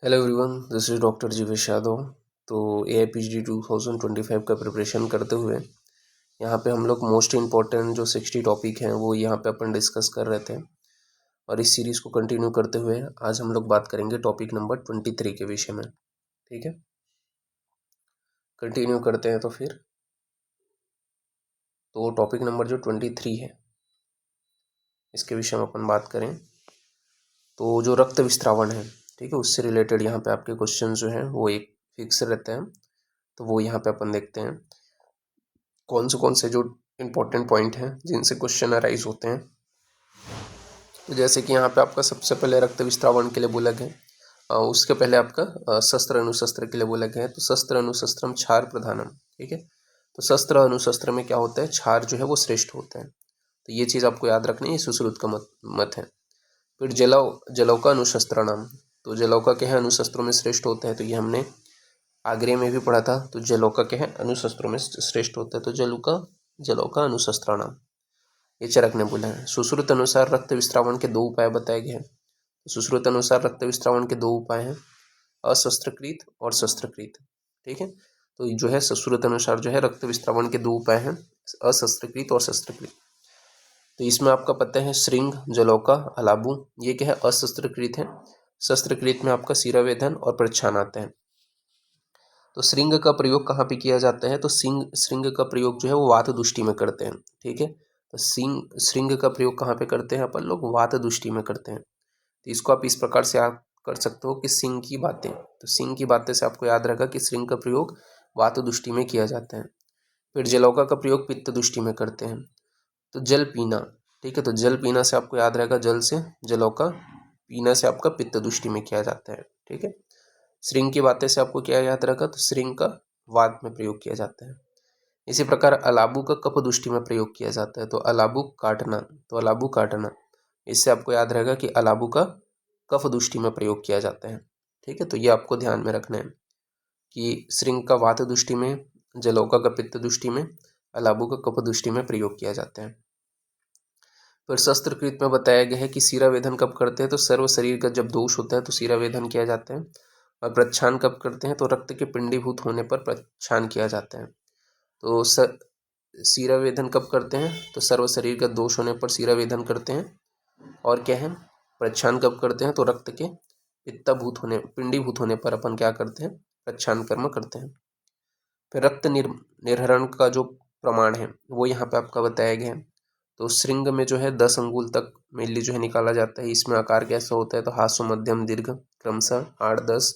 Hello everyone, this is doctor Jivesh Yadav. तो AIPHD 2025 का preparation करते हुए यहाँ पे हम लोग मोस्ट इम्पॉर्टेंट जो 60 टॉपिक हैं वो यहाँ पे अपन डिस्कस कर रहे थे। और इस सीरीज़ को कंटिन्यू करते हुए आज हम लोग बात करेंगे टॉपिक नंबर 23 के विषय में। ठीक है, कंटिन्यू करते हैं। तो टॉपिक नंबर जो 23 है इसके विषय में अपन बात करें तो जो रक्त विस्त्रावण है, ठीक है, उससे रिलेटेड यहाँ पे आपके क्वेश्चन जो हैं वो एक फिक्स रहते हैं। तो वो यहाँ पे अपन देखते हैं कौन से जो इम्पोर्टेंट पॉइंट हैं जिनसे क्वेश्चन अराइज होते हैं। तो जैसे कि यहाँ पे आपका सबसे पहले रक्त विस्त्रावण के लिए बोला गया, उसके पहले आपका शस्त्र अनुशस्त्र के लिए बोला गया है। तो शस्त्र अनुशस्त्रम क्षार प्रधानम, ठीक है। तो शस्त्र अनुशस्त्र में क्या होता है, क्षार जो है वो श्रेष्ठ होता है। तो ये चीज़ आपको याद रखनी है, सुश्रुत का मत है। फिर जलौका अनुशस्त्र नाम, तो जलौका क्या है, अनुशस्त्रों में श्रेष्ठ होता है। तो ये हमने आगरे में भी पढ़ा था। तो जलौका क्या है, अनुशस्त्रों में श्रेष्ठ होता है। तो जलौका अनुशस्त्राणाम, ये चरक ने बोला है। सुश्रुत अनुसार रक्त विस्त्रावण के 2 उपाय बताए गए हैं। सुश्रुत अनुसार रक्त विस्त्रावण के 2 उपाय हैं, अशस्त्रकृत और शस्त्रकृत। ठीक है, तो जो है सुश्रुत अनुसार जो है रक्त विस्त्रावण के 2 उपाय हैं, अशस्त्रकृत और शस्त्रकृत। तो इसमें आपका पता है श्रृंग, जलौका, अलाबू, ये क्या है, अशस्त्रकृत है। शस्त्रकृत में आपका शिरावेधन और प्रच्छान आता है। तो श्रृंग का प्रयोग कहाँ पे किया जाता है, तो श्रृंग का प्रयोग जो है वो वात दुष्टि में करते हैं। ठीक है, तो श्रृंग का प्रयोग कहाँ पे करते हैं अपन लोग, वात दुष्टि में करते हैं। तो इसको आप इस प्रकार से आप कर सकते हो कि सिंह की बातें, तो सिंह की बातें से आपको याद रहेगा कि श्रृंग का प्रयोग वात दुष्टि में किया जाता है। फिर जलौका का प्रयोग पित्त दुष्टि में करते हैं। तो जल पीना, ठीक है, तो जल पीना से आपको याद रहेगा, जल से जलौका, पीना से आपका पित्त दुष्टि में किया जाता है। ठीक है, श्रृंग की बातें से आपको क्या याद रहेगा, तो श्रृंग का वात में प्रयोग किया जाता है। इसी प्रकार अलाबू का कफ दुष्टि में प्रयोग किया जाता है। तो अलाबू काटना, तो अलाबू काटना, इससे आपको याद रहेगा कि अलाबू का कफ दुष्टि में प्रयोग किया जाता है। ठीक है, तो ये आपको ध्यान में रखना है कि श्रृंग का वात दुष्टि में, जलौका का पित्त दुष्टि में, अलाबू का कफ दुष्टि में प्रयोग किया जाता है। फिर शस्त्रकृत में बताया गया है कि शिरावेधन कब करते हैं, तो सर्व शरीर का जब दोष होता है तो शिरावेधन किया जाता है। और प्रच्छान कब करते हैं, तो रक्त के पिंडीभूत होने पर प्रच्छान किया जाता है। तो शिरावेधन कब करते हैं, तो सर्व शरीर का दोष होने पर शिरावेधन करते हैं। और क्या है, प्रच्छान कब करते हैं, तो रक्त के पिंडीभूत होने पर अपन क्या करते हैं, प्रच्छान कर्म करते हैं। फिर रक्त निर्हरण का जो प्रमाण है वो यहाँ पे आपका बताया गया है। तो श्रृंग में जो है 10 अंगुल तक मेनली जो है निकाला जाता है। इसमें आकार कैसा होता है, तो हासु, मध्यम, दीर्घ, क्रमशः 8, 10,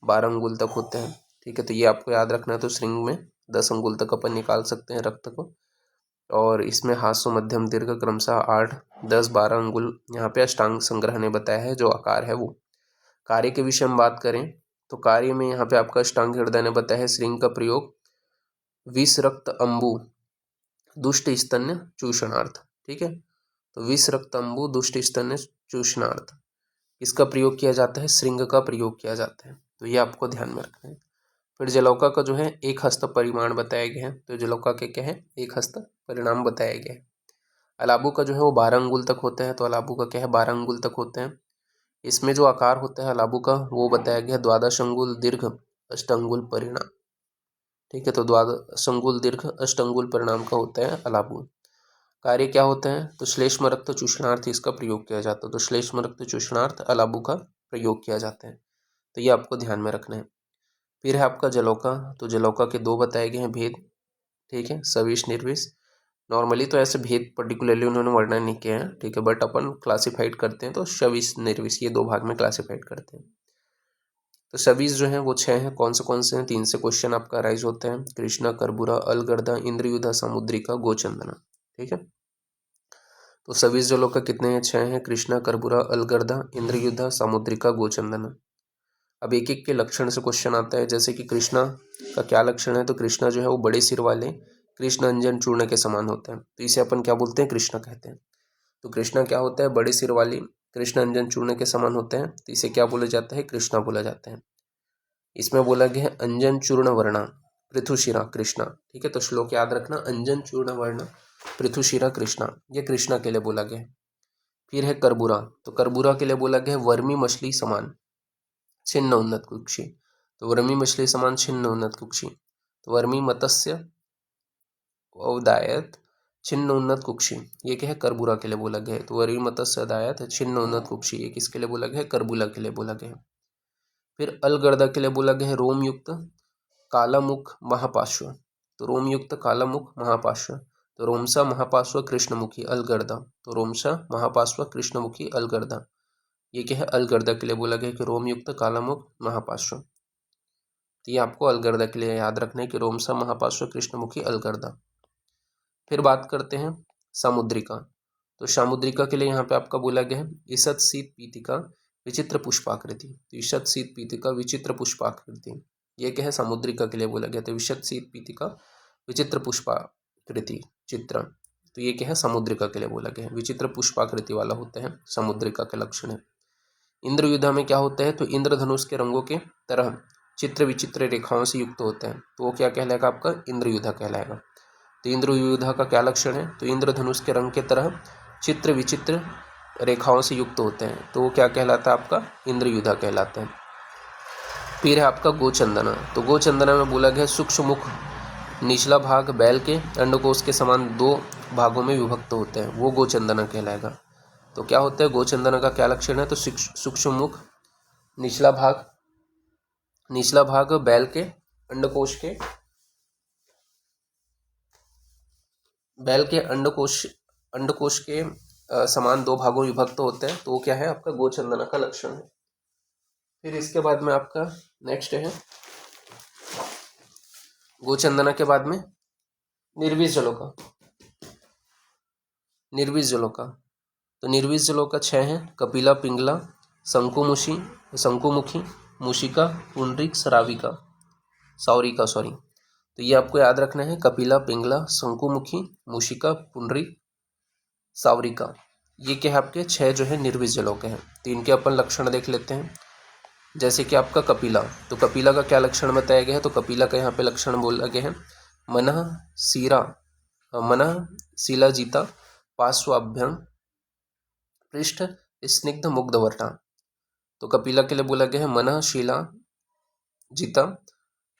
12 अंगुल तक होते हैं। ठीक है, तो ये आपको याद रखना है। तो श्रृंग में 10 अंगुल तक अपन निकाल सकते हैं रक्त को। और इसमें हासु, मध्यम, दीर्घ, क्रमशः 8, 10, 12 अंगुल यहाँ पे अष्टांग संग्रह ने बताया है जो आकार है वो। कार्य के विषय में बात करें तो कार्य में यहाँ पे आपका अष्टांग हृदय ने बताया है श्रृंग का प्रयोग विष रक्त अम्बु दुष्ट स्तन्य चूषणार्थ। ठीक है, तो विष रक्त अम्बु दुष्ट स्तन्य चूषणार्थ, इसका प्रयोग किया जाता है, श्रृंग का प्रयोग किया जाता है। तो ये आपको ध्यान में रखना है। फिर जलौका का जो है 1 हस्त परिमाण बताया गया है। तो जलौका के क्या है, 1 हस्त परिणाम बताया गया है। अलाबू का जो है वो 12 अंगुल तक होता है। तो अलाबू का क्या है, 12 अंगुल तक होते हैं। इसमें जो आकार होता है अलाबू का वो बताया गया है, द्वादश अंगुल दीर्घ, अष्टांगुल परिणाम। ठीक है, तो द्वादश अंगुल दीर्घ, अष्टांगुल परिणाम का होता है अलाबू। कार्य क्या होता है, तो श्लेष्म रक्त चूषणार्थ इसका प्रयोग किया जाता है। तो श्लेष्म रक्त चूषणार्थ अलाबू का प्रयोग किया जाता है। तो ये आपको ध्यान में रखना है। फिर है आपका जलौका। तो जलौका के 2 बताए गए हैं भेद। ठीक है, सविश निर्विश। नॉर्मली तो ऐसे भेद पर्टिकुलरली उन्होंने वर्णन नहीं किया है, ठीक है, बट अपन क्लासिफाइड करते हैं तो शविश निर्विश, ये 2 भाग में क्लासिफाइड करते हैं। तो सविश जो है वो 6 हैं। कौन से हैं, 3 से क्वेश्चन आपका राइज होता है, कृष्णा, कर्बूरा, अलगर्दा, इंद्रयुधा, सामुद्रिका, गोचंदना। ठीक है, तो सविश जलों का कितने हैं, 6 हैं, कृष्णा, कर्बूरा, अलगर्दा, इंद्रयुधा, सामुद्रिका, गोचंदना। अब एक एक के लक्षण से क्वेश्चन आता है। जैसे कि कृष्णा का क्या लक्षण है, तो कृष्णा जो है वो बड़े सिर वाले कृष्ण अंजन चूर्ण के समान होता है। तो इसे अपन क्या बोलते हैं, कृष्णा कहते हैं। तो कृष्णा क्या होता है, बड़े सिर वाली कृष्ण अंजन चूर्ण के समान होते हैं। तो इसे क्या बोला जाता है, कृष्णा बोला जाता है। इसमें बोला गया है अंजन चूर्ण वर्णा पृथुशिरा कृष्णा। ठीक है, तो श्लोक याद रखना, अंजन चूर्ण वर्णा पृथुशिरा कृष्णा, ये कृष्णा के लिए बोला गया है। फिर है कर्बूरा। तो कर्बूरा के लिए बोला गया है वर्मी मछली समान। छिन्न उन्नत कुक्षी, तो वर्मी मछली समान छिन्न उन्नत कुक्षी। तो वर्मी मत्स्य अवदायत छिन्न उन्नत कुक्षी, ये क्या है, कर्बूरा के लिए बोला गया है। तो वर्मी मत्स्य अदायत छिन्न उन्नत कुक्षी, ये किसके लिए बोला गया है, कर्बूला के लिए बोला गया है। फिर अलगर्दा के लिए बोला गया है रोम युक्त कालामुख महापार्श्व, तो रोम युक्त कालामुख महापार्श्व, तो रोमसा महापार्श्व कृष्णमुखी अलगर्दा, तो रोमसा महापार्श्व कृष्णमुखी अलगर्दा, ये क्या है, अलगर्दा के लिए बोला गया कि रोम युक्त कालामुख महापार्श्व। तो ये आपको अलगर्दा के लिए याद रखना है कि रोमसा महापार्श्व कृष्णमुखी अलगर्दा। फिर बात करते हैं सामुद्रिका, तो सामुद्रिका के लिए यहाँ पे आपका बोला गया है ईषद शीत पीतिका विचित्र पुष्पाकृति, तो ईषद शीत पीतिका विचित्र पुष्पाकृति, ये क्या है, सामुद्रिका के लिए बोला गया। तो ईषद शीत पीतिका विचित्र पुष्पाकृति चित्र, तो ये क्या है, समुद्रिका के लिए बोला गया है। विचित्र पुष्पाकृति वाला होता है, समुद्रिका के लक्षण है। इंद्रयुधा में क्या होता है, तो इंद्रधनुष के रंगों के तरह चित्र विचित्र रेखाओं से युक्त होता है, तो वो क्या कहलाएगा, आपका इंद्रयुधा कहलाएगा। तो इंद्रयुधा का क्या लक्षण है, तो इंद्रधनुष के रंग के तरह चित्र विचित्र रेखाओं से युक्त होते हैं, तो वो क्या कहलाता है, आपका इंद्रयुधा कहलाता है। फिर है आपका गोचंदना, तो गोचंदना में बोला गया सूक्ष्म मुख निचला भाग बैल के अंडकोश के समान 2 भागों में विभक्त होते हैं, वो गोचंदना कहलाएगा। तो क्या होता है, गोचंदना का क्या लक्षण है, तो सूक्ष्म मुख निचला भाग बैल के अंडकोश के समान 2 भागों में विभक्त होते हैं, तो वो क्या है, आपका गोचंदना का लक्षण है। फिर इसके बाद में आपका नेक्स्ट है गोचंदना के बाद में निर्विष जलोका, तो निर्विष जलोका 6 है, कपिला, पिंगला, शंकुमुखी, मूषिका, पुंडरीक, सावरिका, तो ये आपको याद रखना है, कपिला, पिंगला, शंकुमुखी, मूषिका, पुंडरीक, सावरिका, ये क्या है, आपके 6 जो है निर्विष जलोक हैं। तो इनके अपन लक्षण देख लेते हैं। जैसे कि आपका कपिला, तो कपिला का क्या लक्षण बताया गया है, तो कपिला का यहाँ पे लक्षण बोला गया है मनः शीलाजिता पार्श्वाभ्यं पृष्ठ स्निग्ध मुग्धवर्णा, तो कपिला के लिए बोला गया है मनः शीलाजिता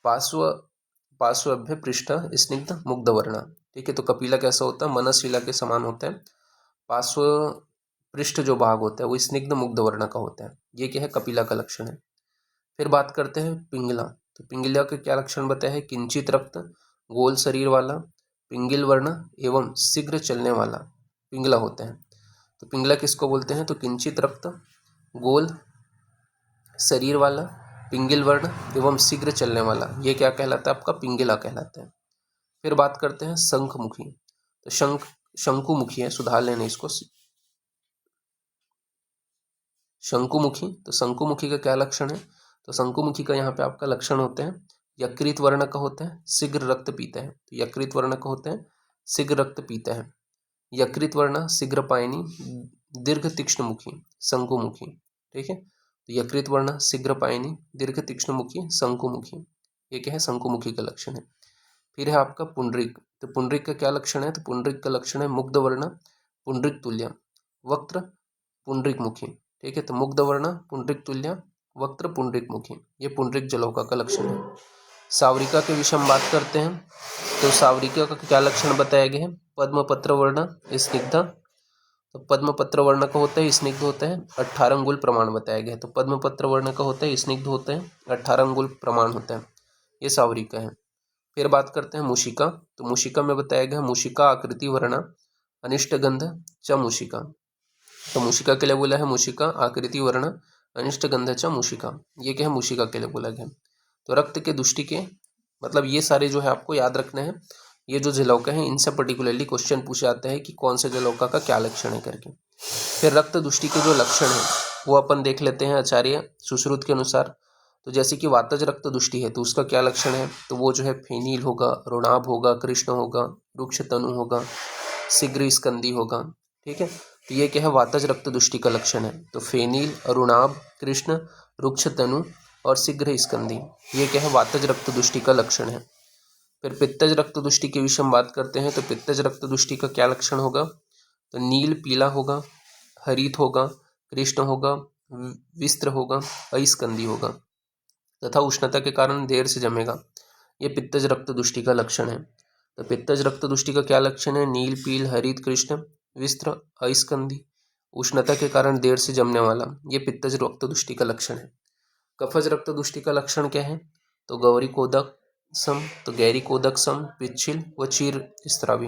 पार्श्वाभ्य पृष्ठ स्निग्ध मुग्धवर्णा, ठीक है। तो कपिला कैसा होता है, मनः शीला के समान होता है, पार्श्व पृष्ठ जो भाग होता है वो स्निग्ध मुग्धवर्ण का होता है, ये क्या है, कपिला का लक्षण है। फिर बात करते हैं पिंगला, तो पिंगला के क्या लक्षण बताया है, किंचित रक्त, गोल शरीर वाला, पिंगल वर्ण एवं शीघ्र चलने वाला पिंगला होता है। तो पिंगला किसको बोलते हैं, तो किंचित रक्त, गोल शरीर वाला, पिंगल वर्ण एवं शीघ्र चलने वाला, ये क्या कहलाता है, आपका पिंगला कहलाता है। फिर बात करते हैं शंखमुखी, तो शंकुमुखी है, सुधार लेने इसको, शंकुमुखी, तो शंकुमुखी का क्या लक्षण है, तो शंकुमुखी का यहाँ पे आपका लक्षण होते हैं यकृत वर्ण का होता है, शीघ्र रक्त पीता है, तो यकृत वर्ण का होता है, शीघ्र रक्त पीता है, यकृत वर्ण, शीघ्र पायनी, दीर्घ तीक्ष्णमुखी, शंकुमुखी, ठीक है। तो यकृत वर्ण, शीघ्र पायनी, दीर्घ तीक्ष्णमुखी, शंकुमुखी, ये क्या है, शंकुमुखी का लक्षण है। फिर है आपका पुंडरीक, तो पुंडरीक का क्या लक्षण है, तो पुंडरीक का लक्षण है मुग्ध वर्ण, पुंडरीक तुल्य, वक्त्र, पुंडरीक मुखी, ठीक है। तो मुग्ध वर्ण, पुंडरीक तुल्य, वक्त्र, पुंडरीक मुखी, ये पुंडरीक जलौका का लक्षण है। सावरिका के विषय में बात करते हैं, तो सावरिका का क्या लक्षण बताया गया है, पद्मपत्र वर्ण स्निग्ध, तो पद्मपत्र वर्ण का होता है स्निग्ध होता है, 18 अंगुल प्रमाण बताया गया है। तो पद्मपत्र वर्ण का होता है स्निग्ध होता है, 18 अंगुल प्रमाण होता है, ये सावरिका है। फिर बात करते हैं मूषिका, तो मूषिका में बताया गया मूषिका आकृति वर्ण अनिष्ट गंध च मूषिका, तो मूषिका के लिए बोला है मूषिका आकृति वर्ण अनिष्ट गंध च मूषिका, ये क्या है, मूषिका के लिए बोला गया। तो रक्त के दुष्टि के मतलब ये सारे जो है आपको याद रखना है, ये जो जलौका है इनसे पर्टिकुलरली क्वेश्चन पूछे जाते हैं कि कौन से जलौका का क्या लक्षण है करके। फिर रक्त दुष्टि के जो लक्षण है वो अपन देख लेते हैं आचार्य सुश्रुत के अनुसार। तो जैसे कि वातज रक्त दुष्टि है तो उसका क्या लक्षण है, तो वो जो है फेनील होगा, रुणाभ होगा, कृष्ण होगा, रुक्ष तनु होगा, शीघ्र स्कंदी होगा, ठीक है। तो ये क्या है, वातज रक्त दुष्टि का लक्षण है। तो फेनील, रुणाभ, कृष्ण, रुक्ष तनु और शीघ्र स्कंदी, ये क्या है, वातज रक्त दुष्टि का लक्षण है। फिर पित्तज रक्त दुष्टि के विषय में बात करते हैं, तो पित्तज रक्त दुष्टि का क्या लक्षण होगा, तो नील पीला होगा, हरित होगा, कृष्ण होगा, विस्त्र होगा, अस्कंदी होगा तथा उष्णता के कारण देर से जमेगा। ये पित्तज रक्त दुष्टि का लक्षण है। तो पित्तज रक्त दुष्टि का क्या लक्षण है? नील, पील, हरित, कृष्ण, विस्त्र, अस्कंदी, उष्णता के कारण देर से जमने वाला, ये पित्तज रक्त दुष्टि का लक्षण है। कफज रक्त दुष्टि का लक्षण क्या है? तो गौरी कोदक सम, तो गैरी कोदक सम, पिच्छिल व चीर स्त्रावी,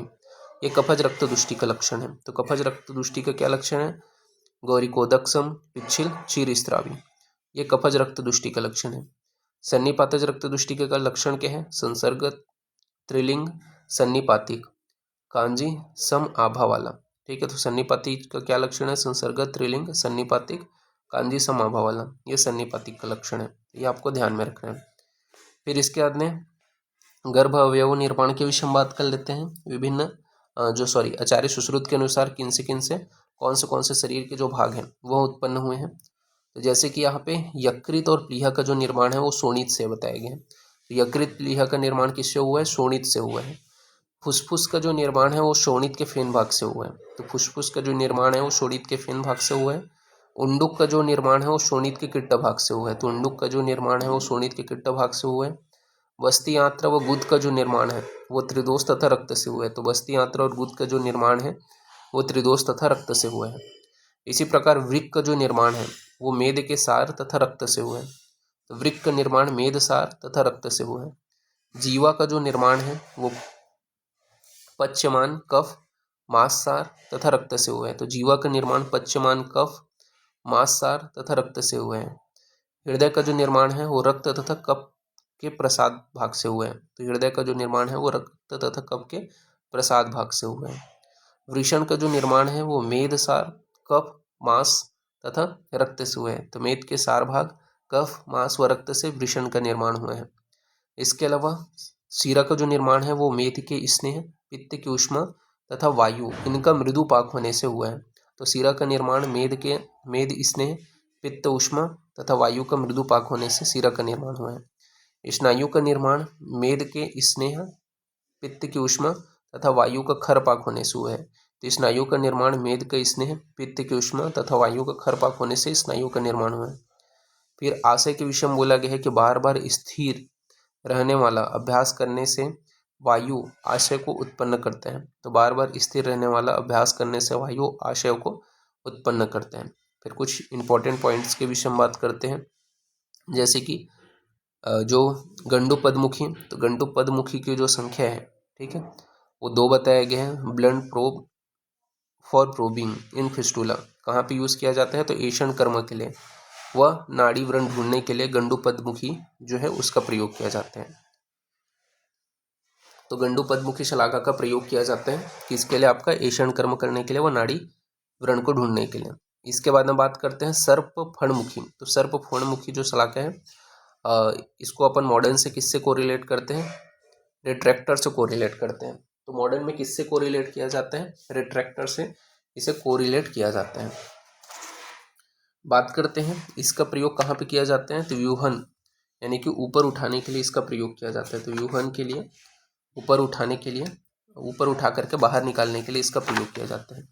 ये कफज रक्त दुष्टि का लक्षण है। तो कफज रक्त दुष्टि का क्या लक्षण है? गौरी कोदक सम, पिच्छिल, चीर स्त्रावी, ये कफज रक्त दुष्टि का लक्षण है। सन्निपातज रक्त दुष्टि का लक्षण क्या है? संसर्ग, त्रिलिंग, सन्निपातिक, कांजी, सम आभा वाला। ठीक है, तो सन्निपातिक का क्या लक्षण है? संसर्ग, त्रिलिंग, सन्निपातिक, कांजी, सम आभा वाला, ये सन्निपातिक का लक्षण है। ये आपको ध्यान में रखना है। फिर इसके बाद में गर्भ अवयव निर्माण के विषय में बात कर लेते हैं। विभिन्न आचार्य सुश्रुत के अनुसार किन से कौन से शरीर के जो भाग हैं वह उत्पन्न हुए हैं। तो जैसे कि यहाँ पे यकृत और प्लीहा का जो निर्माण है वो शोणित से बताया गया है। तो यकृत प्लीहा का निर्माण किससे हुआ है? शोणित से हुआ है। फुसफुस का जो निर्माण है वो शोणित के फेन भाग से हुआ है। तो फुसफुस का जो निर्माण है वो शोणित के फेन भाग से हुआ है। उंडुक का जो निर्माण है वो शोणित के किट्ट भाग से हुआ है। तो उंडुक का जो निर्माण है वो शोणित के किट्ट भाग से हुआ है। बस्ती आंत्र व गुद का जो निर्माण है वो त्रिदोष तथा रक्त से हुआ है। तो बस्ती आंत्र और गुद का जो निर्माण है वो त्रिदोष तथा रक्त से हुआ है। इसी प्रकार वृक्क का जो निर्माण है वो मेद के सार तथा रक्त से हुआ है। तो वृक्क का निर्माण मेद, सार तथा रक्त से हुआ है। जीवा का जो निर्माण है वो पच्यमान, कफ, मांस, सार तथा रक्त से हुआ है। तो जीवा का निर्माण पच्यमान, कफ, मांस, सार तथा रक्त से हुआ है। हृदय का जो निर्माण है वो रक्त तथा कफ के प्रसाद भाग से हुआ है। तो हृदय का जो निर्माण है वो रक्त तथा कफ के प्रसाद भाग से हुआ है। वृषण का जो निर्माण है वो मेद, सार, कफ, मांस तथा रक्त से हुआ है। तो मेद के सार भाग, कफ, मांस व रक्त से वृषण का निर्माण हुआ है। इसके अलावा शीरा का जो निर्माण है वो मेद के स्नेह, पित्त की ऊष्मा तथा वायु, इनका मृदु पाक होने से हुआ है। तो शीरा का निर्माण मेद स्नेह, पित्त, ऊष्मा तथा वायु का मृदु पाक होने से शीरा का निर्माण हुआ है। स्नायु का निर्माण मेद के स्नेह, पित्त की ऊष्मा तथा वायु का खर पाक होने से हुआ है। तो स्नायु का निर्माण मेद का स्नेह, पित्त की ऊष्मा तथा वायु का खर पाक होने से स्नायु का निर्माण हुआ है। फिर आशय के विषय में बोला गया है कि बार बार स्थिर रहने वाला अभ्यास करने से वायु आशय को उत्पन्न करते हैं। तो बार बार स्थिर रहने वाला अभ्यास करने से वायु आशय को उत्पन्न करते हैं। फिर कुछ इंपॉर्टेंट पॉइंट्स के विषय में बात करते हैं, जैसे कि जो गंडु पदमुखी, तो गंडु पदमुखी की जो संख्या है, ठीक है, वो 2 बताया गया है। Blood probe for probing in fistula कहाँ पे यूज़ किया जाता है? तो एशियन कर्म के लिए व नाड़ी व्रण ढूंढने के लिए गंडु पदमुखी जो है उसका प्रयोग किया जाता है। तो गंडु पदमुखी शलाका का प्रयोग किया जाता है किसके लिए? आपका एशियन कर्म करने के लिए व नाड़ी व्रण को ढूंढने के लिए। इसके बाद में बात करते हैं सर्प फणमुखी। तो सर्प फणमुखी जो शलाका है इसको अपन मॉडर्न से किससे कोरिलेट करते हैं? रिट्रैक्टर से कोरिलेट करते हैं। तो मॉडर्न में किससे कोरिलेट किया जाता है? रिट्रैक्टर से इसे कोरिलेट किया जाता है। बात करते हैं इसका प्रयोग कहाँ पे किया जाता है? तो व्यूहन यानी कि ऊपर उठाने के लिए इसका प्रयोग किया जाता है। तो व्यूहन के लिए, ऊपर उठाने के लिए, ऊपर उठा करके बाहर निकालने के लिए इसका प्रयोग किया जाता है।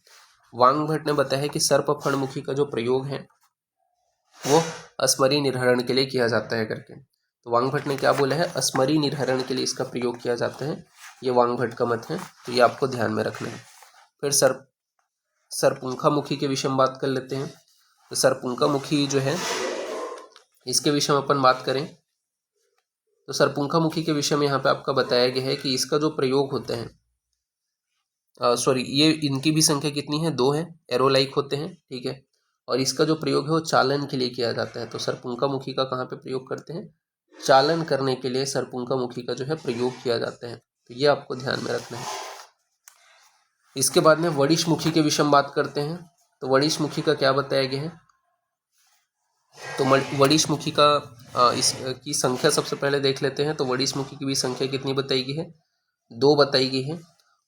वांग भट्ट ने बताया कि सर्प फणमुखी का जो प्रयोग है वो अस्मरी निर्हरण के लिए किया जाता है करके। तो वांग भट्ट ने क्या बोला है? अस्मरी निर्हरण के लिए इसका प्रयोग किया जाता है। ये वांग भट्ट का मत है, तो ये आपको ध्यान में रखना है। फिर सरपुंखामुखी के विषय में बात कर लेते हैं। तो सरपुंखामुखी जो है इसके विषय में अपन बात करें तो सरपुंखामुखी के विषय में यहाँ पे आपका बताया गया है कि इसका जो प्रयोग होता है, ये इनकी भी संख्या कितनी है? 2 है, एरो लाइक होते हैं, ठीक है। और इसका जो प्रयोग है वो चालन के लिए किया जाता है। तो सरपुंखामुखी का कहाँ पे प्रयोग करते हैं? चालन करने के लिए सरपुंखामुखी का जो है प्रयोग किया जाता है। तो ये आपको ध्यान में रखना है। इसके बाद में वड़िशमुखी के विषय में बात करते हैं। तो वड़िशमुखी का क्या बताया गया है? तो वड़िशमुखी का इसकी संख्या सबसे पहले देख लेते हैं। तो वड़िशमुखी की भी संख्या कितनी बताई गई है? 2 बताई गई है।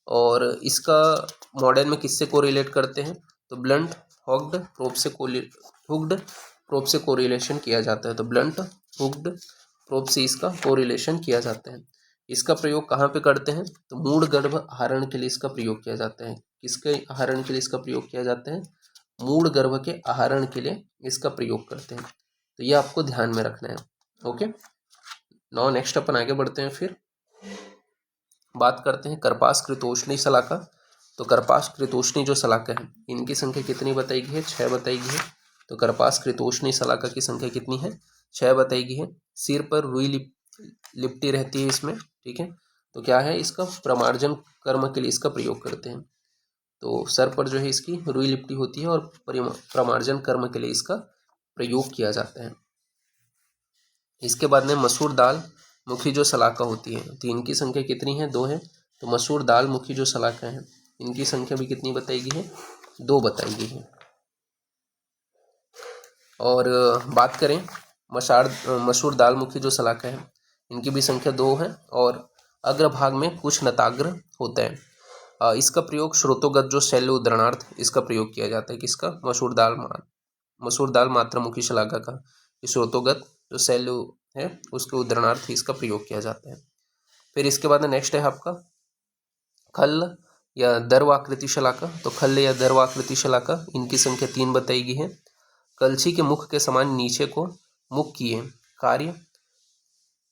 और इसका मॉडर्न में किससे कोरिलेट करते हैं? तो ब्लंट हुक्ड प्रोब से कोरिलेशन किया जाता है। तो ब्लंट हुक्ड प्रोब से इसका कोरिलेशन किया जाता है। इसका प्रयोग कहाँ पे करते हैं? तो मूढ़ गर्भ आहरण के लिए इसका प्रयोग किया जाता है। किसके आहरण के लिए इसका प्रयोग किया जाता है? मूल गर्भ के आहरण के लिए इसका प्रयोग करते हैं। तो ये आपको ध्यान में रखना है। ओके, नाउ नेक्स्ट अपन आगे बढ़ते हैं, फिर बात करते हैं करपास कृतोष्णी शलाका। तो करपास कृतोष्णी जो शलाका है इनकी संख्या कितनी बताई गई है? 6 बताई गई है। तो करपास कृतोष्णी शलाका की संख्या कितनी है? 6 बताई गई है। सिर पर रुई लिपटी रहती है इसमें, ठीक है। तो क्या है, इसका प्रमार्जन कर्म के लिए इसका प्रयोग करते हैं। तो सर पर जो है इसकी रुई लिपटी होती है और प्रमार्जन कर्म के लिए इसका प्रयोग किया जाता है। इसके बाद में मसूर दाल मुखी जो शलाका होती है, तो इनकी संख्या कितनी है? 2 है। तो मसूर दाल मुखी जो शलाका है इनकी संख्या भी कितनी बताई गई है? 2 बताई गई है। और बात करें मसूर दाल मुखी जो शलाका है इनकी भी संख्या 2 है और अग्रभाग में कुछ नताग्र होता है। इसका प्रयोग श्रोतोगत जो शैल्य उदाहरणार्थ इसका प्रयोग किया जाता है। किसका? मसूर दाल मात्रमुखी शलाका का श्रोतोगत जो शैल्य है उसके उदाहरणार्थ इसका प्रयोग किया जाता है। फिर इसके बाद नेक्स्ट है आपका खल या दर्वाकृति शलाका। तो खल या दर्वाकृति शलाका इनकी संख्या 3 बताई गई है। कलछी के मुख के समान नीचे को मुख किए कार्य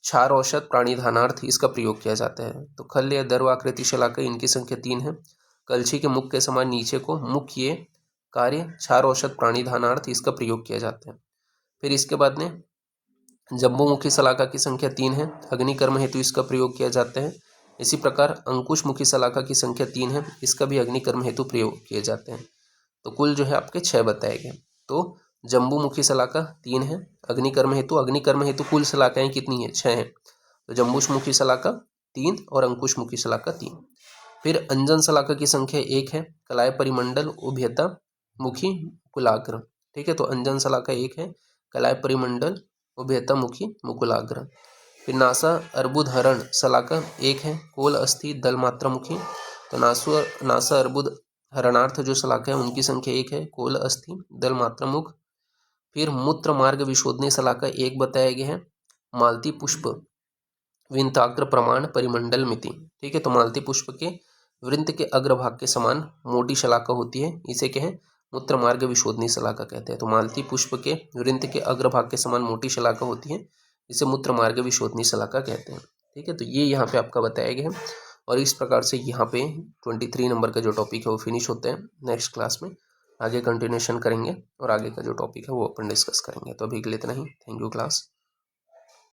क्षार औषध प्राणिधानार्थ इसका प्रयोग किया जाता है। तो खल या दर्वाकृति शलाका इनकी संख्या 3 है। कलछी के मुख के समान नीचे को मुख किए कार्य क्षार औषध प्राणिधानार्थ इसका प्रयोग किया जाता है। फिर इसके बाद में जम्बूमुखी शलाका की संख्या 3 है। अग्निकर्म हेतु इसका प्रयोग किया जाता है। इसी प्रकार अंकुशमुखी शलाका की संख्या 3 है, इसका भी अग्निकर्म हेतु प्रयोग किए जाते हैं। तो कुल जो है आपके 6 बताए गए। तो जम्बूमुखी शलाका 3 है। अग्निकर्म हेतु कुल शलाकाएं कितनी है? 6 है। तो जम्बूमुखी शलाका 3 और अंकुशमुखी शलाका 3। फिर अंजन शलाका की संख्या 1 है। कलाय परिमंडल उभयता मुखी कुलाग्र, ठीक है। तो अंजन शलाका 1 है। कलाय परिमंडल उभयता मुखी मुकुलाग्र। फिर नासा अर्बुद हरण शलाका 1 है। कोल अस्थि दल मात्रा मुखी। तो नासा अर्बुद हरणार्थ जो शलाका है उनकी संख्या 1 है। कोल अस्थि दल मात्रा मुख। फिर मूत्र मार्ग विशोधनी शलाका 1 बताया गया है। मालती पुष्प विंताग्र प्रमाण परिमंडल मिति, ठीक है। तो मालती पुष्प के वृंत के अग्रभाग के समान मोटी शलाका होती है, इसे क्या है? मूत्र मार्ग विशोधनी शलाका कहते हैं। तो मालती पुष्प के वृंत के अग्रभाग के समान मोटी शलाका होती है, इसे मूत्र मार्ग विशोधनी शलाका कहते हैं, ठीक है। तो ये यहाँ पे आपका बताया गया है और इस प्रकार से यहाँ पे 23 नंबर का जो टॉपिक है वो फिनिश होता है। नेक्स्ट क्लास में आगे कंटिन्यूशन करेंगे और आगे का जो टॉपिक है वो अपन डिस्कस करेंगे। तो अभी के लिए इतना ही। Thank you class.